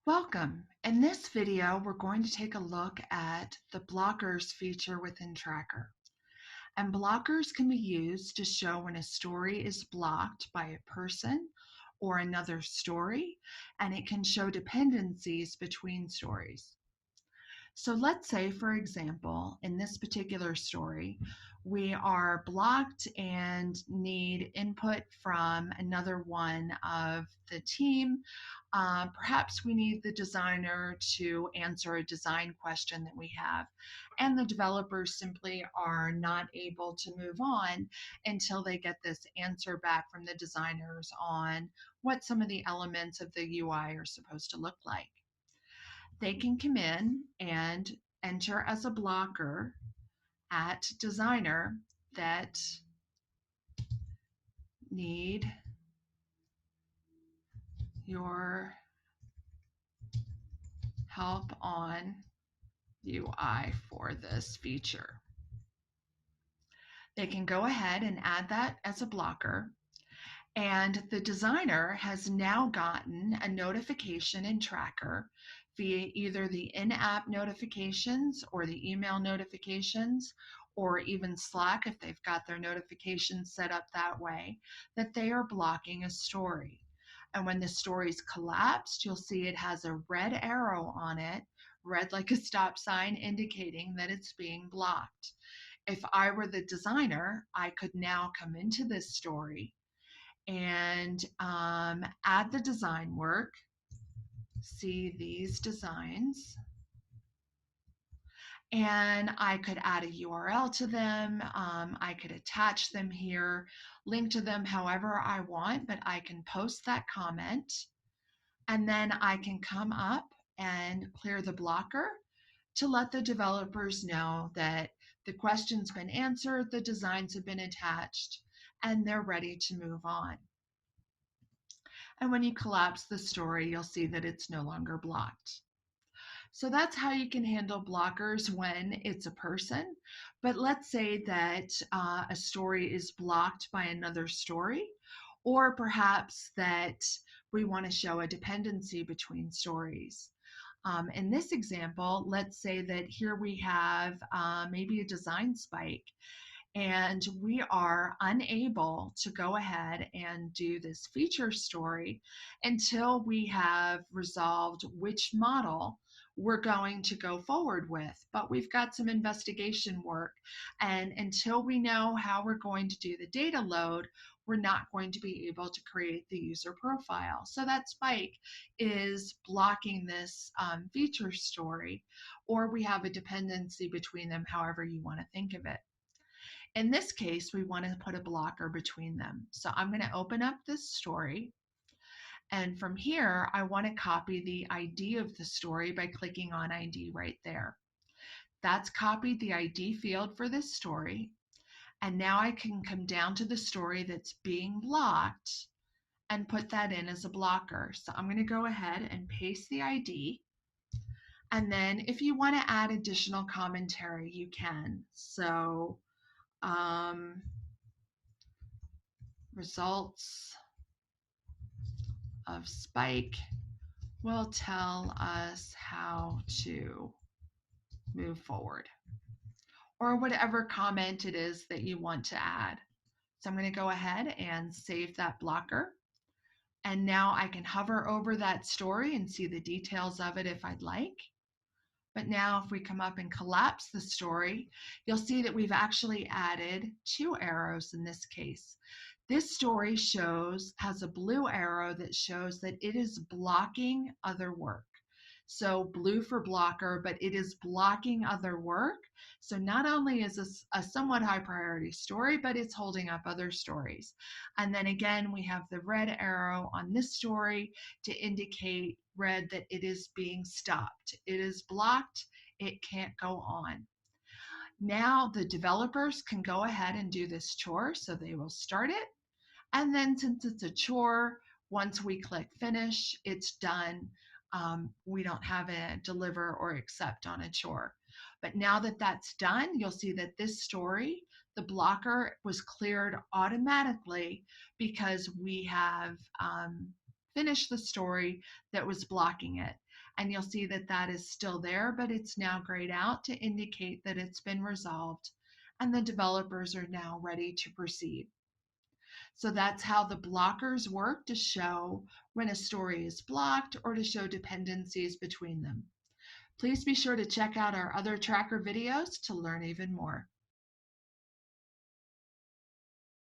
Welcome. In this video, we're going to take a look at the blockers feature within Tracker. And blockers can be used to show when a story is blocked by a person or another story, and it can show dependencies between stories. So let's say, for example, in this particular story, we are blocked and need input from another one of the team. Perhaps we need the designer to answer a design question that we have, and the developers simply are not able to move on until they get this answer back from the designers on what some of the elements of the UI are supposed to look like. They can come in and enter as a blocker at designer that need your help on UI for this feature. They can go ahead and add that as a blocker, and the designer has now gotten a notification in Tracker via either the in-app notifications or the email notifications, or even Slack if they've got their notifications set up that way, that they are blocking a story. And when the story's collapsed, you'll see it has a red arrow on it, red like a stop sign, indicating that it's being blocked. If I were the designer, I could now come into this story and add the design work, see these designs, and I could add a URL to them. I could attach them here, link to them however I want, but I can post that comment, and then I can come up and clear the blocker to let the developers know that the question's been answered, the designs have been attached, and they're ready to move on. And when you collapse the story, you'll see that it's no longer blocked. So that's how you can handle blockers when it's a person. But let's say that a story is blocked by another story, or perhaps that we want to show a dependency between stories. In this example, let's say that here we have maybe a design spike, and we are unable to go ahead and do this feature story until we have resolved which model we're going to go forward with. But we've got some investigation work, and until we know how we're going to do the data load, we're not going to be able to create the user profile. So that spike is blocking this feature story, or we have a dependency between them, however you want to think of it. In this case, we want to put a blocker between them. So I'm going to open up this story. And from here, I want to copy the ID of the story by clicking on ID right there. That's copied the ID field for this story. And now I can come down to the story that's being blocked and put that in as a blocker. So I'm going to go ahead and paste the ID. And then if you want to add additional commentary, you can. So results of spike will tell us how to move forward, or whatever comment it is that you want to add. So I'm going to go ahead and save that blocker. And now I can hover over that story and see the details of it if I'd like. But now if we come up and collapse the story, you'll see that we've actually added two arrows in this case. This story has a blue arrow that shows that it is blocking other work. So blue for blocker, but it is blocking other work. So not only is this a somewhat high priority story, but it's holding up other stories. And then again, we have the red arrow on this story to indicate red that it is being stopped. It is blocked. It can't go on. Now the developers can go ahead and do this chore. So they will start it. And then since it's a chore, once we click finish, it's done. We don't have a deliver or accept on a chore. But now that that's done, you'll see that this story, the blocker was cleared automatically because we have finish the story that was blocking it. And you'll see that that is still there, but it's now grayed out to indicate that it's been resolved and the developers are now ready to proceed. So that's how the blockers work to show when a story is blocked or to show dependencies between them. Please be sure to check out our other tracker videos to learn even more.